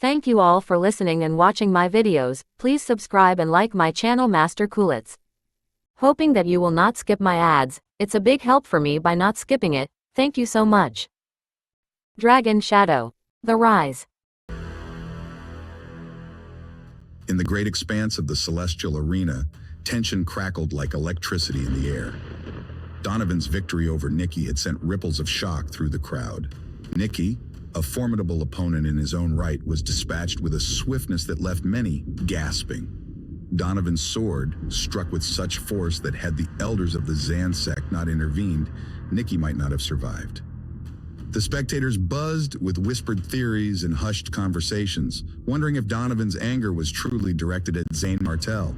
Thank you all for listening and watching my videos. Please subscribe and like my channel Master Coolitz. Hoping that you will not skip my ads, it's a big help for me by not skipping it. Thank you so much. Dragon Shadow. The Rise. In the great expanse of the celestial arena, tension crackled like electricity in the air. Donovan's victory over Nikki had sent ripples of shock through the crowd. Nikki, a formidable opponent in his own right, was dispatched with a swiftness that left many gasping. Donovan's sword struck with such force that had the elders of the Zan sect not intervened, Nikki might not have survived. The spectators buzzed with whispered theories and hushed conversations, wondering if Donovan's anger was truly directed at Zane Martel.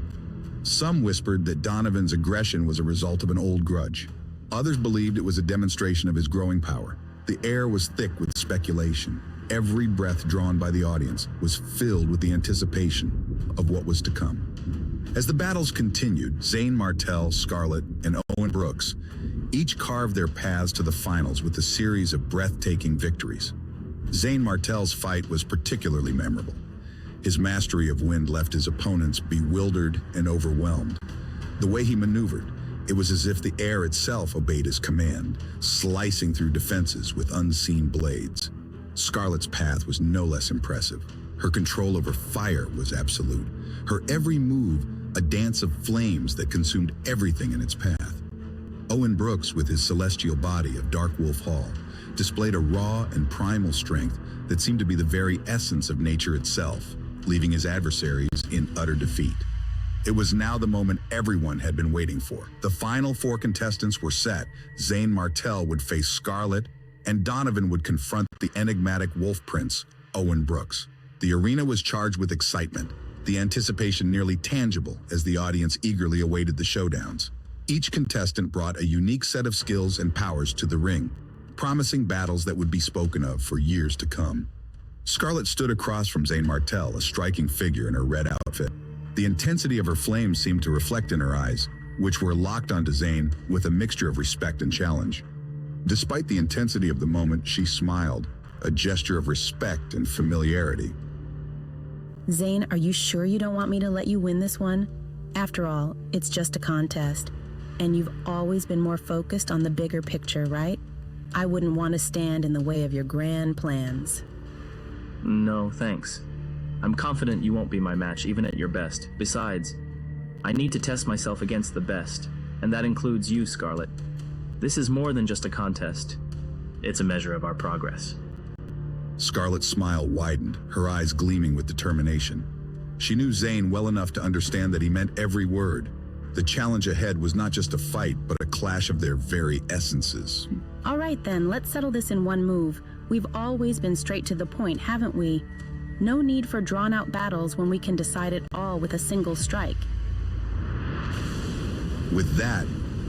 Some whispered that Donovan's aggression was a result of an old grudge. Others believed it was a demonstration of his growing power. The air was thick with speculation. Every breath drawn by the audience was filled with the anticipation of what was to come. As the battles continued, Zane Martel, Scarlett, and Owen Brooks each carved their paths to the finals with a series of breathtaking victories. Zane Martel's fight was particularly memorable. His mastery of wind left his opponents bewildered and overwhelmed. The way he maneuvered, it was as if the air itself obeyed his command, slicing through defenses with unseen blades. Scarlett's path was no less impressive. Her control over fire was absolute. Her every move, a dance of flames that consumed everything in its path. Owen Brooks, with his celestial body of Dark Wolf Hall, displayed a raw and primal strength that seemed to be the very essence of nature itself, leaving his adversaries in utter defeat. It was now the moment everyone had been waiting for. The final 4 contestants were set. Zane Martel would face Scarlett, and Donovan would confront the enigmatic Wolf Prince, Owen Brooks. The arena was charged with excitement, the anticipation nearly tangible as the audience eagerly awaited the showdowns. Each contestant brought a unique set of skills and powers to the ring, promising battles that would be spoken of for years to come. Scarlett stood across from Zane Martel, a striking figure in her red outfit. The intensity of her flames seemed to reflect in her eyes, which were locked onto Zane with a mixture of respect and challenge. Despite the intensity of the moment, she smiled, a gesture of respect and familiarity. Zane, are you sure you don't want me to let you win this one? After all, it's just a contest, and you've always been more focused on the bigger picture, right? I wouldn't want to stand in the way of your grand plans. No, thanks. I'm confident you won't be my match even at your best. Besides, I need to test myself against the best, and that includes you, Scarlett. This is more than just a contest. It's a measure of our progress. Scarlett's smile widened, her eyes gleaming with determination. She knew Zane well enough to understand that he meant every word. The challenge ahead was not just a fight, but a clash of their very essences. All right then, let's settle this in one move. We've always been straight to the point, haven't we? No need for drawn-out battles when we can decide it all with a single strike. With that,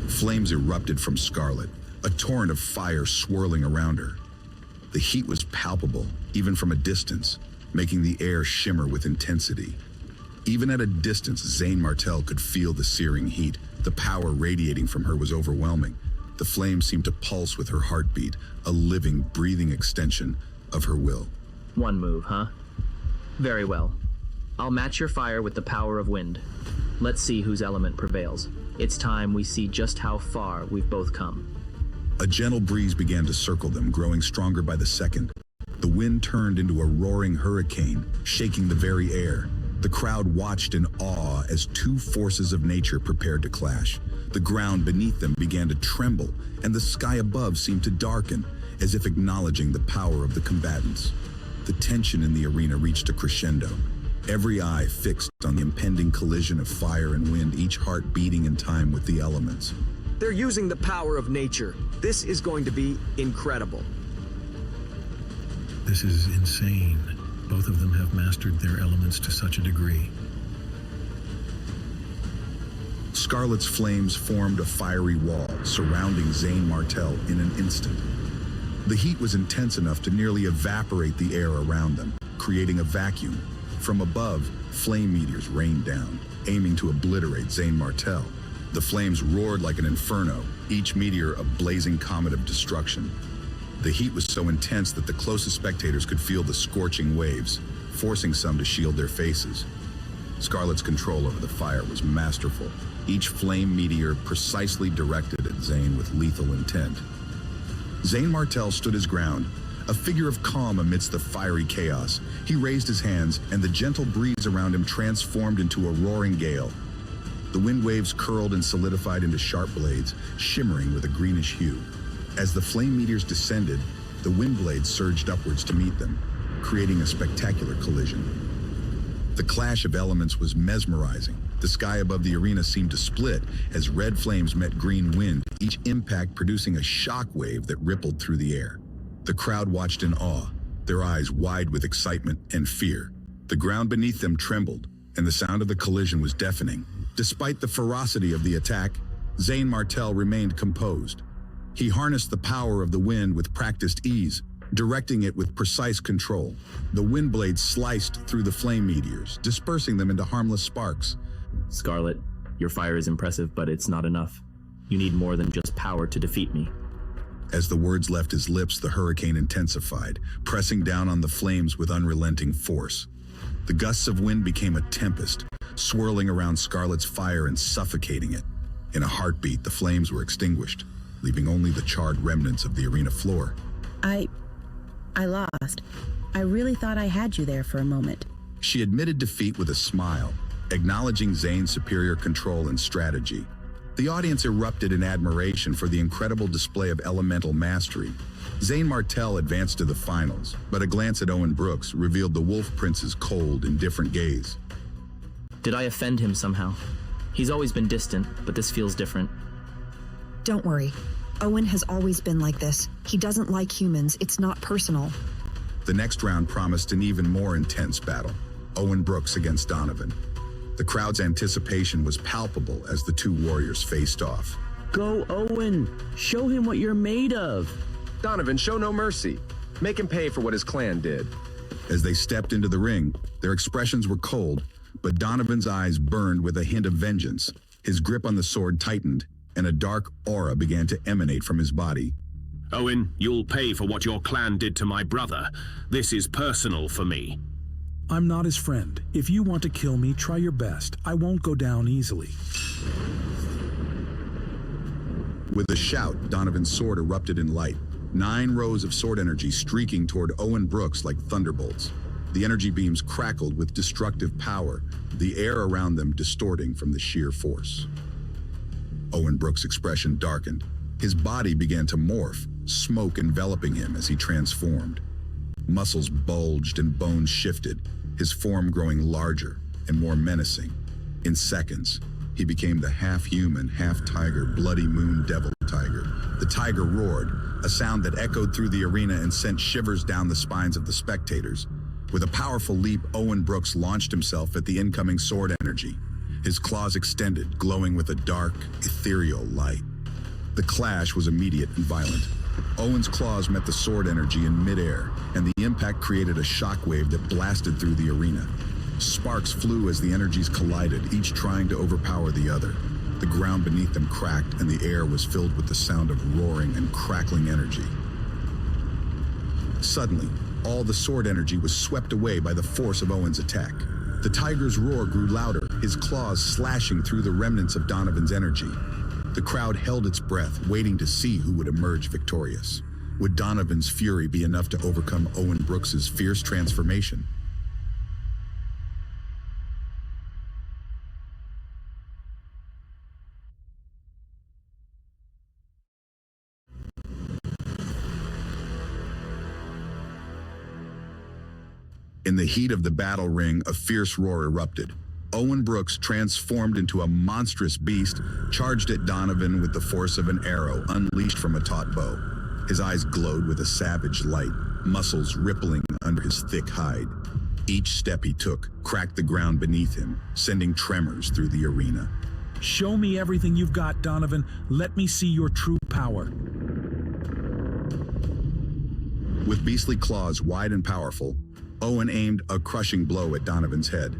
flames erupted from Scarlett, a torrent of fire swirling around her. The heat was palpable, even from a distance, making the air shimmer with intensity. Even at a distance, Zane Martel could feel the searing heat. The power radiating from her was overwhelming. The flames seemed to pulse with her heartbeat, a living, breathing extension of her will. One move, huh? Very well. I'll match your fire with the power of wind. Let's see whose element prevails. It's time we see just how far we've both come. A gentle breeze began to circle them, growing stronger by the second. The wind turned into a roaring hurricane, shaking the very air. The crowd watched in awe as 2 forces of nature prepared to clash. The ground beneath them began to tremble, and the sky above seemed to darken, as if acknowledging the power of the combatants. The tension in the arena reached a crescendo. Every eye fixed on the impending collision of fire and wind, each heart beating in time with the elements. They're using the power of nature. This is going to be incredible. This is insane. Both of them have mastered their elements to such a degree. Scarlett's flames formed a fiery wall surrounding Zane Martel in an instant. The heat was intense enough to nearly evaporate the air around them, creating a vacuum. From above, flame meteors rained down, aiming to obliterate Zane Martel. The flames roared like an inferno, each meteor a blazing comet of destruction. The heat was so intense that the closest spectators could feel the scorching waves. forcing some to shield their faces. Scarlet's control over the fire was masterful, each flame meteor precisely directed at Zane with lethal intent. Zane Martel stood his ground, a figure of calm amidst the fiery chaos. He raised his hands, and the gentle breeze around him transformed into a roaring gale. The wind waves curled and solidified into sharp blades, shimmering with a greenish hue. As the flame meteors descended, the wind blades surged upwards to meet them, creating a spectacular collision. The clash of elements was mesmerizing. The sky above the arena seemed to split as red flames met green wind, each impact producing a shock wave that rippled through the air. The crowd watched in awe, their eyes wide with excitement and fear. The ground beneath them trembled, and the sound of the collision was deafening. Despite the ferocity of the attack, Zane Martel remained composed. He harnessed the power of the wind with practiced ease, directing it with precise control. The wind blades sliced through the flame meteors, dispersing them into harmless sparks. Scarlet, your fire is impressive, but it's not enough. You need more than just power to defeat me. As the words left his lips, the hurricane intensified, pressing down on the flames with unrelenting force. The gusts of wind became a tempest, swirling around Scarlet's fire and suffocating it. In a heartbeat, the flames were extinguished, leaving only the charred remnants of the arena floor. I lost. I really thought I had you there for a moment. She admitted defeat with a smile, acknowledging Zane's superior control and strategy. The audience erupted in admiration for the incredible display of elemental mastery. Zane Martel advanced to the finals, but a glance at Owen Brooks revealed the Wolf Prince's cold, indifferent gaze. Did I offend him somehow? He's always been distant, but this feels different. Don't worry. Owen has always been like this. He doesn't like humans. It's not personal. The next round promised an even more intense battle. Owen Brooks against Donovan. The crowd's anticipation was palpable as the two warriors faced off. Go, Owen! Show him what you're made of! Donovan, show no mercy. Make him pay for what his clan did. As they stepped into the ring, their expressions were cold, but Donovan's eyes burned with a hint of vengeance. His grip on the sword tightened, and a dark aura began to emanate from his body. Owen, you'll pay for what your clan did to my brother. This is personal for me. I'm not his friend. If you want to kill me, try your best. I won't go down easily. With a shout, Donovan's sword erupted in light, 9 rows of sword energy streaking toward Owen Brooks like thunderbolts. The energy beams crackled with destructive power, the air around them distorting from the sheer force. Owen Brooks' expression darkened. His body began to morph, smoke enveloping him as he transformed. Muscles bulged and bones shifted, his form growing larger and more menacing. In seconds, he became the half-human, half-tiger, bloody moon devil tiger. The tiger roared, a sound that echoed through the arena and sent shivers down the spines of the spectators. With a powerful leap, Owen Brooks launched himself at the incoming sword energy. His claws extended, glowing with a dark, ethereal light. The clash was immediate and violent. Owen's claws met the sword energy in midair, and the impact created a shockwave that blasted through the arena. Sparks flew as the energies collided, each trying to overpower the other. The ground beneath them cracked, and the air was filled with the sound of roaring and crackling energy. Suddenly, all the sword energy was swept away by the force of Owen's attack. The tiger's roar grew louder, his claws slashing through the remnants of Donovan's energy. The crowd held its breath, waiting to see who would emerge victorious. Would Donovan's fury be enough to overcome Owen Brooks's fierce transformation? In the heat of the battle ring, a fierce roar erupted. Owen Brooks, transformed into a monstrous beast, charged at Donovan with the force of an arrow unleashed from a taut bow. His eyes glowed with a savage light, muscles rippling under his thick hide. Each step he took cracked the ground beneath him, sending tremors through the arena. Show me everything you've got, Donovan. Let me see your true power. With beastly claws wide and powerful, Owen aimed a crushing blow at Donovan's head.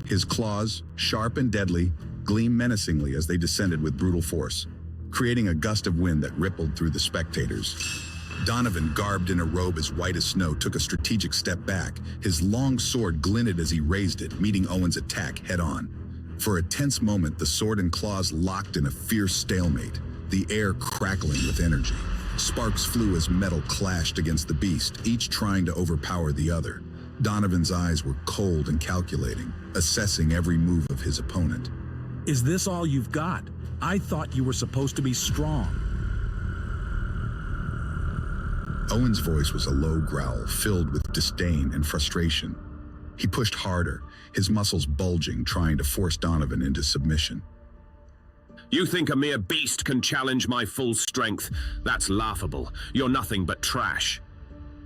His claws, sharp and deadly, gleamed menacingly as they descended with brutal force, creating a gust of wind that rippled through the spectators. Donovan, garbed in a robe as white as snow, took a strategic step back. His long sword glinted as he raised it, meeting Owen's attack head-on. For a tense moment, the sword and claws locked in a fierce stalemate, the air crackling with energy. Sparks flew as metal clashed against the beast, each trying to overpower the other. Donovan's eyes were cold and calculating, assessing every move of his opponent. Is this all you've got? I thought you were supposed to be strong. Owen's voice was a low growl, filled with disdain and frustration. He pushed harder, his muscles bulging, trying to force Donovan into submission. You think a mere beast can challenge my full strength? That's laughable. You're nothing but trash.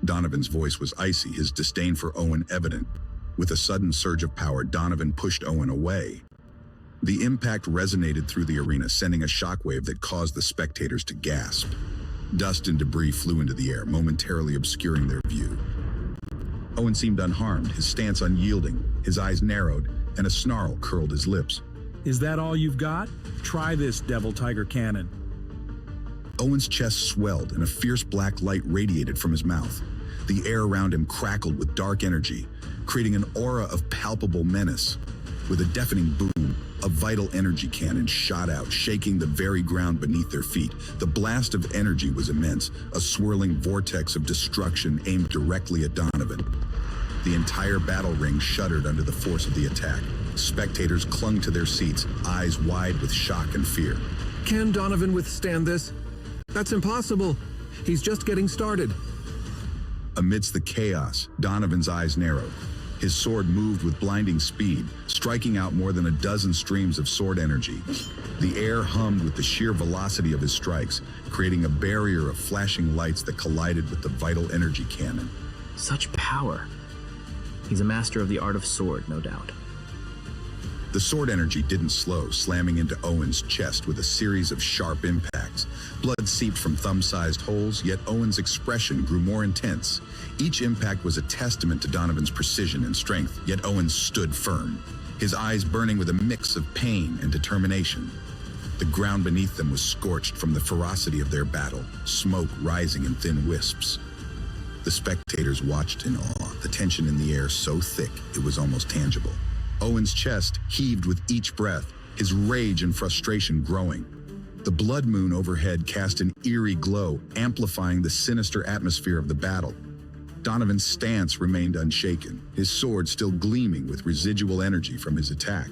Donovan's voice was icy, his disdain for Owen evident. With a sudden surge of power, Donovan pushed Owen away. The impact resonated through the arena, sending a shockwave that caused the spectators to gasp. Dust and debris flew into the air, momentarily obscuring their view. Owen seemed unharmed, his stance unyielding, his eyes narrowed, and a snarl curled his lips. Is that all you've got? Try this, Devil Tiger Cannon. Owen's chest swelled and a fierce black light radiated from his mouth. The air around him crackled with dark energy, creating an aura of palpable menace. With a deafening boom, a vital energy cannon shot out, shaking the very ground beneath their feet. The blast of energy was immense, a swirling vortex of destruction aimed directly at Donovan. The entire battle ring shuddered under the force of the attack. Spectators clung to their seats, eyes wide with shock and fear. Can Donovan withstand this? That's impossible. He's just getting started. Amidst the chaos, Donovan's eyes narrowed. His sword moved with blinding speed, striking out more than a dozen streams of sword energy. The air hummed with the sheer velocity of his strikes, creating a barrier of flashing lights that collided with the vital energy cannon. Such power. He's a master of the art of sword, no doubt. The sword energy didn't slow, slamming into Owen's chest with a series of sharp impacts. Blood seeped from thumb-sized holes, yet Owen's expression grew more intense. Each impact was a testament to Donovan's precision and strength, yet Owen stood firm, his eyes burning with a mix of pain and determination. The ground beneath them was scorched from the ferocity of their battle, smoke rising in thin wisps. The spectators watched in awe, the tension in the air so thick it was almost tangible. Owen's chest heaved with each breath, his rage and frustration growing. The blood moon overhead cast an eerie glow, amplifying the sinister atmosphere of the battle. Donovan's stance remained unshaken, his sword still gleaming with residual energy from his attack.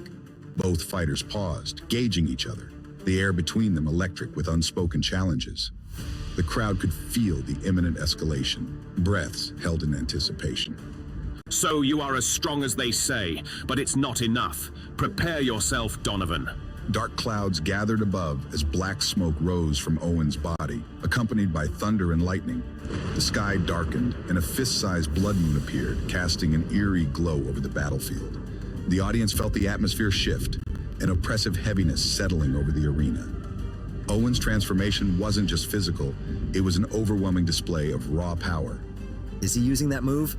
Both fighters paused, gauging each other, the air between them electric with unspoken challenges. The crowd could feel the imminent escalation, breaths held in anticipation. So you are as strong as they say, but it's not enough. Prepare yourself, Donovan. Dark clouds gathered above as black smoke rose from Owen's body, accompanied by thunder and lightning. The sky darkened, and a fist-sized blood moon appeared, casting an eerie glow over the battlefield. The audience felt the atmosphere shift, an oppressive heaviness settling over the arena. Owen's transformation wasn't just physical, it was an overwhelming display of raw power. Is he using that move?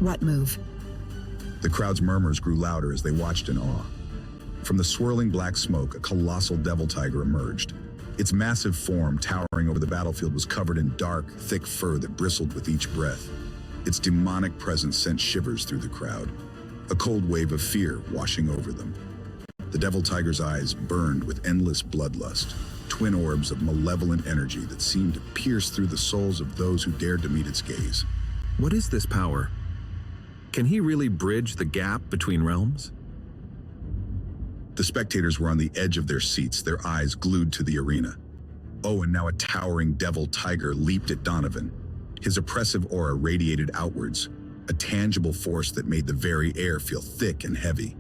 What move? The crowd's murmurs grew louder as they watched in awe. From the swirling black smoke, a colossal devil tiger emerged. Its massive form, towering over the battlefield, was covered in dark, thick fur that bristled with each breath. Its demonic presence sent shivers through the crowd, a cold wave of fear washing over them. The devil tiger's eyes burned with endless bloodlust, twin orbs of malevolent energy that seemed to pierce through the souls of those who dared to meet its gaze. What is this power? Can he really bridge the gap between realms? The spectators were on the edge of their seats, their eyes glued to the arena. Owen, now a towering devil tiger, leaped at Donovan. His oppressive aura radiated outwards, a tangible force that made the very air feel thick and heavy.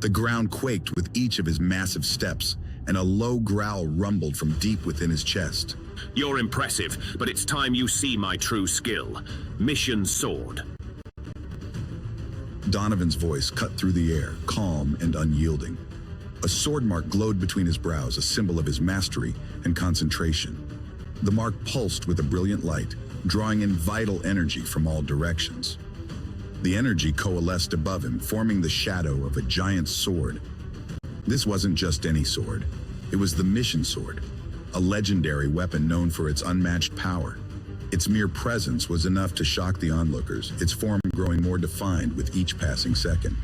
The ground quaked with each of his massive steps, and a low growl rumbled from deep within his chest. You're impressive, but it's time you see my true skill. Mission Sword. Donovan's voice cut through the air, calm and unyielding. A sword mark glowed between his brows, a symbol of his mastery and concentration. The mark pulsed with a brilliant light, drawing in vital energy from all directions. The energy coalesced above him, forming the shadow of a giant sword. This wasn't just any sword. It was the Mission Sword, a legendary weapon known for its unmatched power. Its mere presence was enough to shock the onlookers, its form growing more defined with each passing second.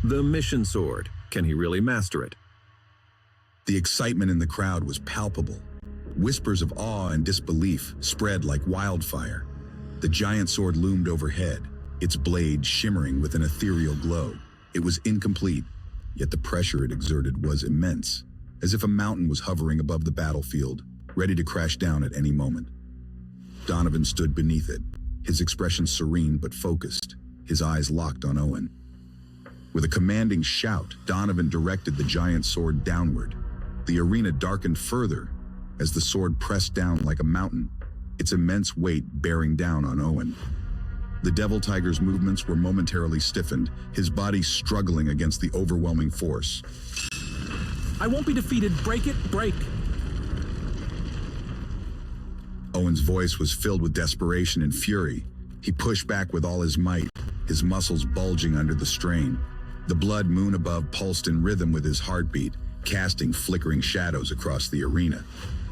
The mission sword. Can he really master it? The excitement in the crowd was palpable. Whispers of awe and disbelief spread like wildfire. The giant sword loomed overhead, its blade shimmering with an ethereal glow. It was incomplete, yet the pressure it exerted was immense, as if a mountain was hovering above the battlefield, ready to crash down at any moment. Donovan stood beneath it, his expression serene but focused, his eyes locked on Owen. With a commanding shout, Donovan directed the giant sword downward. The arena darkened further as the sword pressed down like a mountain, its immense weight bearing down on Owen. The Devil Tiger's movements were momentarily stiffened, his body struggling against the overwhelming force. I won't be defeated. Break it, break. Owen's voice was filled with desperation and fury. He pushed back with all his might, his muscles bulging under the strain. The blood moon above pulsed in rhythm with his heartbeat, casting flickering shadows across the arena.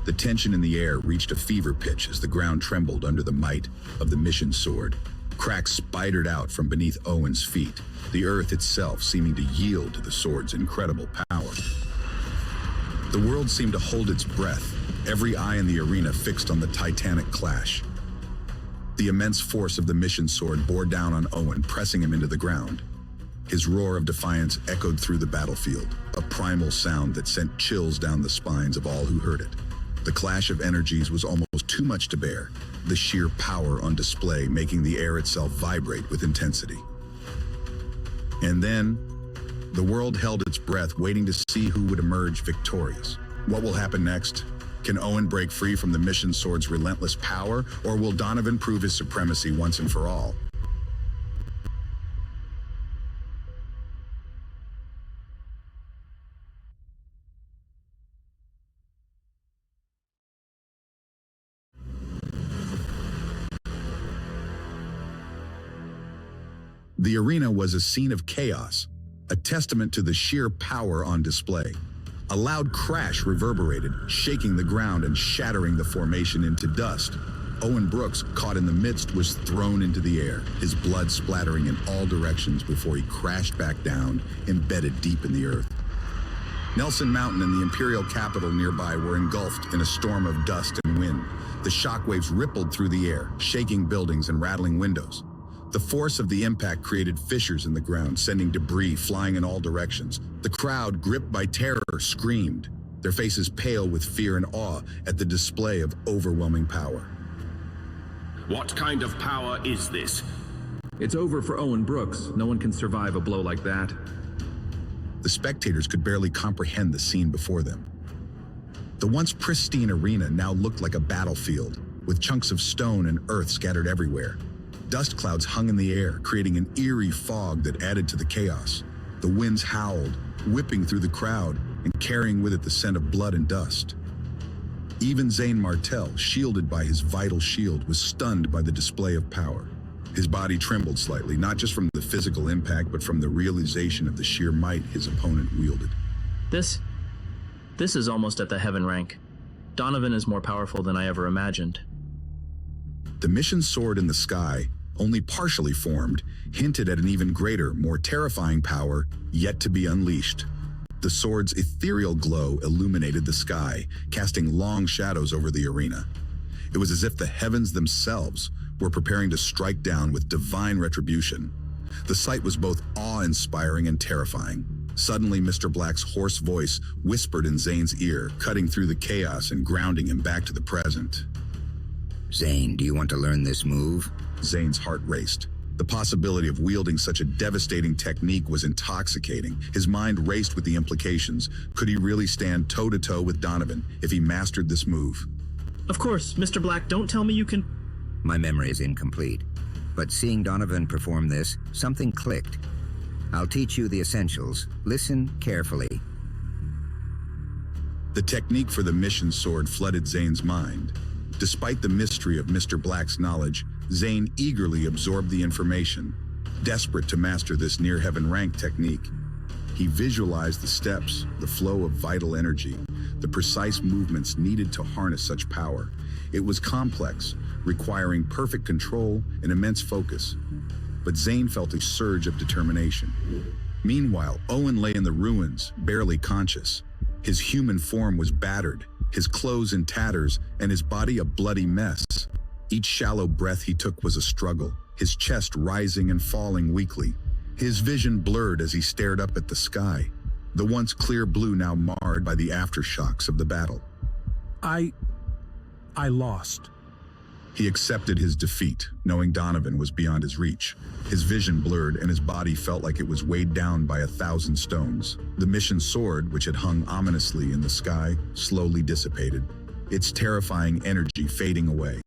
The tension in the air reached a fever pitch as the ground trembled under the might of the mission sword. Cracks spidered out from beneath Owen's feet, the earth itself seeming to yield to the sword's incredible power. The world seemed to hold its breath, every eye in the arena fixed on the titanic clash. The immense force of the mission sword bore down on Owen, pressing him into the ground. His roar of defiance echoed through the battlefield, a primal sound that sent chills down the spines of all who heard it. The clash of energies was almost too much to bear, the sheer power on display making the air itself vibrate with intensity. And then, the world held its breath, waiting to see who would emerge victorious. What will happen next? Can Owen break free from the mission sword's relentless power, or will Donovan prove his supremacy once and for all? The arena was a scene of chaos, a testament to the sheer power on display. A loud crash reverberated, shaking the ground and shattering the formation into dust. Owen Brooks, caught in the midst, was thrown into the air, his blood splattering in all directions before he crashed back down, embedded deep in the earth. Nelson Mountain and the Imperial Capitol nearby were engulfed in a storm of dust and wind. The shockwaves rippled through the air, shaking buildings and rattling windows. The force of the impact created fissures in the ground, sending debris flying in all directions. The crowd, gripped by terror, screamed, their faces pale with fear and awe at the display of overwhelming power. What kind of power is this? It's over for Owen Brooks. No one can survive a blow like that. The spectators could barely comprehend the scene before them. The once pristine arena now looked like a battlefield, with chunks of stone and earth scattered everywhere. Dust clouds hung in the air, creating an eerie fog that added to the chaos. The winds howled, whipping through the crowd and carrying with it the scent of blood and dust. Even Zane Martell, shielded by his vital shield, was stunned by the display of power. His body trembled slightly, not just from the physical impact, but from the realization of the sheer might his opponent wielded. This is almost at the heaven rank. Donovan is more powerful than I ever imagined. The mission sword in the sky, only partially formed, hinted at an even greater, more terrifying power yet to be unleashed. The sword's ethereal glow illuminated the sky, casting long shadows over the arena. It was as if the heavens themselves were preparing to strike down with divine retribution. The sight was both awe-inspiring and terrifying. Suddenly, Mr. Black's hoarse voice whispered in Zane's ear, cutting through the chaos and grounding him back to the present. Zane, do you want to learn this move? Zane's heart raced. The possibility of wielding such a devastating technique was intoxicating. His mind raced with the implications. Could he really stand toe-to-toe with Donovan if he mastered this move? Of course, Mr. Black, don't tell me you can... My memory is incomplete, but seeing Donovan perform this, something clicked. I'll teach you the essentials. Listen carefully. The technique for the mission sword flooded Zane's mind. Despite the mystery of Mr. Black's knowledge, Zane eagerly absorbed the information. Desperate to master this near-heaven rank technique, he visualized the steps, the flow of vital energy, the precise movements needed to harness such power. It was complex, requiring perfect control and immense focus. But Zane felt a surge of determination. Meanwhile, Owen lay in the ruins, barely conscious. His human form was battered, his clothes in tatters, and his body a bloody mess. Each shallow breath he took was a struggle, his chest rising and falling weakly. His vision blurred as he stared up at the sky, the once clear blue now marred by the aftershocks of the battle. I lost. He accepted his defeat, knowing Donovan was beyond his reach. His vision blurred and his body felt like it was weighed down by 1,000 stones. The mission sword, which had hung ominously in the sky, slowly dissipated, its terrifying energy fading away.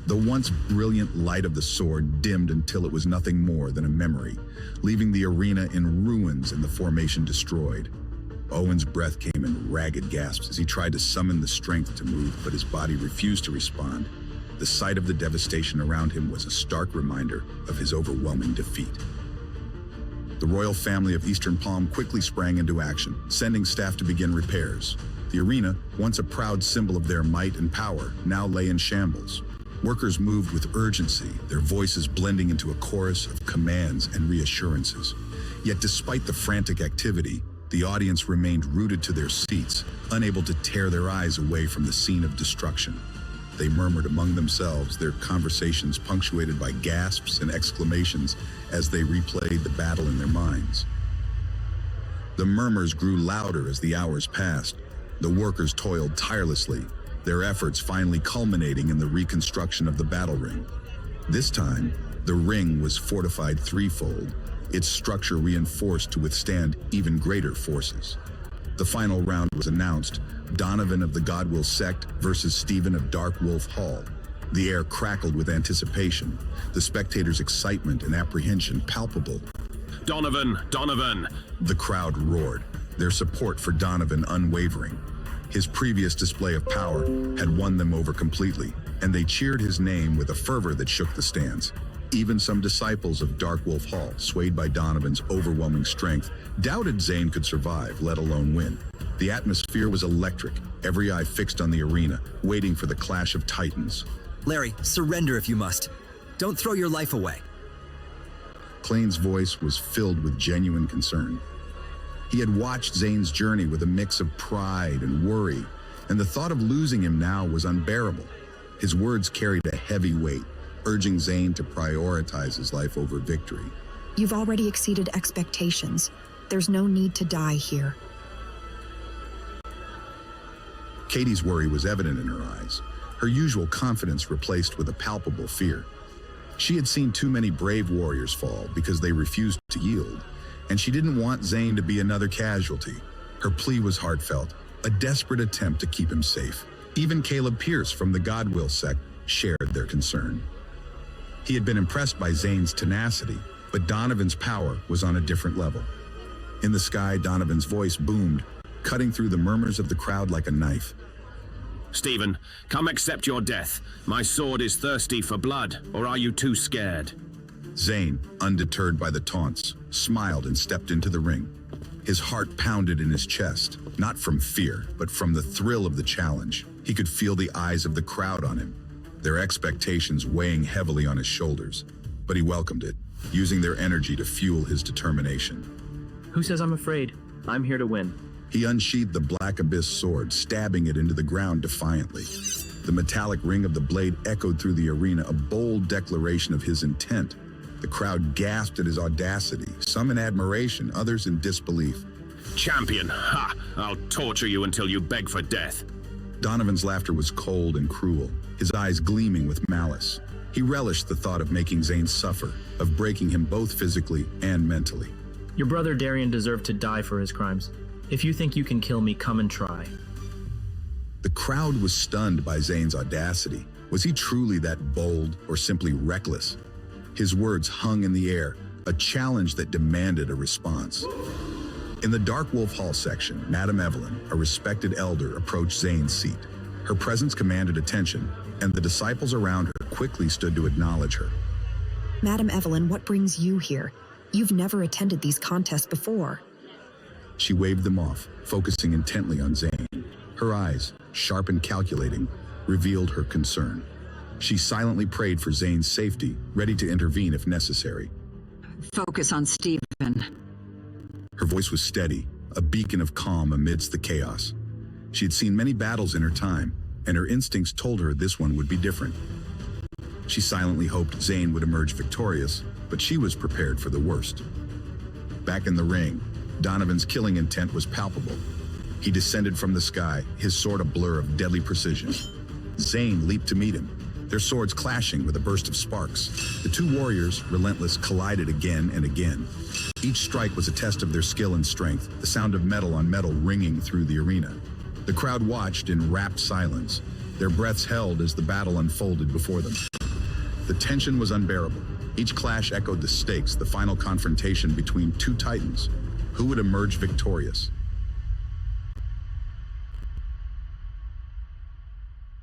The once brilliant light of the sword dimmed until it was nothing more than a memory, leaving the arena in ruins and the formation destroyed. Owen's breath came in ragged gasps as he tried to summon the strength to move, but his body refused to respond. The sight of the devastation around him was a stark reminder of his overwhelming defeat. The royal family of Eastern Palm quickly sprang into action, sending staff to begin repairs. The arena, once a proud symbol of their might and power, now lay in shambles. Workers moved with urgency, their voices blending into a chorus of commands and reassurances. Yet despite the frantic activity, the audience remained rooted to their seats, unable to tear their eyes away from the scene of destruction. They murmured among themselves, their conversations punctuated by gasps and exclamations as they replayed the battle in their minds. The murmurs grew louder as the hours passed. The workers toiled tirelessly, their efforts finally culminating in the reconstruction of the battle ring. This time, the ring was fortified threefold, its structure reinforced to withstand even greater forces. The final round was announced, Donovan of the Godwill sect versus Stephen of Dark Wolf Hall. The air crackled with anticipation, the spectators' excitement and apprehension palpable. Donovan! Donovan! The crowd roared, their support for Donovan unwavering. His previous display of power had won them over completely, and they cheered his name with a fervor that shook the stands. Even some disciples of Dark Wolf Hall, swayed by Donovan's overwhelming strength, doubted Zane could survive, let alone win. The atmosphere was electric, every eye fixed on the arena, waiting for the clash of titans. Larry, surrender if you must. Don't throw your life away. Klane's voice was filled with genuine concern. He had watched Zane's journey with a mix of pride and worry, and the thought of losing him now was unbearable. His words carried a heavy weight, urging Zane to prioritize his life over victory. You've already exceeded expectations. There's no need to die here. Katie's worry was evident in her eyes, her usual confidence replaced with a palpable fear. She had seen too many brave warriors fall because they refused to yield, and she didn't want Zane to be another casualty. Her plea was heartfelt, a desperate attempt to keep him safe. Even Caleb Pierce from the Godwill sect shared their concern. He had been impressed by Zane's tenacity, but Donovan's power was on a different level. In the sky, Donovan's voice boomed, cutting through the murmurs of the crowd like a knife. Stephen, come accept your death. My sword is thirsty for blood, or are you too scared? Zane, undeterred by the taunts, smiled and stepped into the ring. His heart pounded in his chest, not from fear, but from the thrill of the challenge. He could feel the eyes of the crowd on him, their expectations weighing heavily on his shoulders. But he welcomed it, using their energy to fuel his determination. Who says I'm afraid? I'm here to win. He unsheathed the Black Abyss sword, stabbing it into the ground defiantly. The metallic ring of the blade echoed through the arena, a bold declaration of his intent. The crowd gasped at his audacity, some in admiration, others in disbelief. Champion, ha! I'll torture you until you beg for death. Donovan's laughter was cold and cruel, his eyes gleaming with malice. He relished the thought of making Zane suffer, of breaking him both physically and mentally. Your brother Darian deserved to die for his crimes. If you think you can kill me, come and try. The crowd was stunned by Zane's audacity. Was he truly that bold or simply reckless? His words hung in the air, a challenge that demanded a response. In the Dark Wolf Hall section, Madame Evelyn, a respected elder, approached Zane's seat. Her presence commanded attention, and the disciples around her quickly stood to acknowledge her. Madame Evelyn, what brings you here? You've never attended these contests before. She waved them off, focusing intently on Zane. Her eyes, sharp and calculating, revealed her concern. She silently prayed for Zane's safety, ready to intervene if necessary. Focus on Steven. Her voice was steady, a beacon of calm amidst the chaos. She had seen many battles in her time, and her instincts told her this one would be different. She silently hoped Zane would emerge victorious, but she was prepared for the worst. Back in the ring, Donovan's killing intent was palpable. He descended from the sky, his sword a blur of deadly precision. Zane leaped to meet him, their swords clashing with a burst of sparks. The two warriors, relentless, collided again and again. Each strike was a test of their skill and strength, the sound of metal on metal ringing through the arena. The crowd watched in rapt silence, their breaths held as the battle unfolded before them. The tension was unbearable. Each clash echoed the stakes, the final confrontation between two titans. Who would emerge victorious?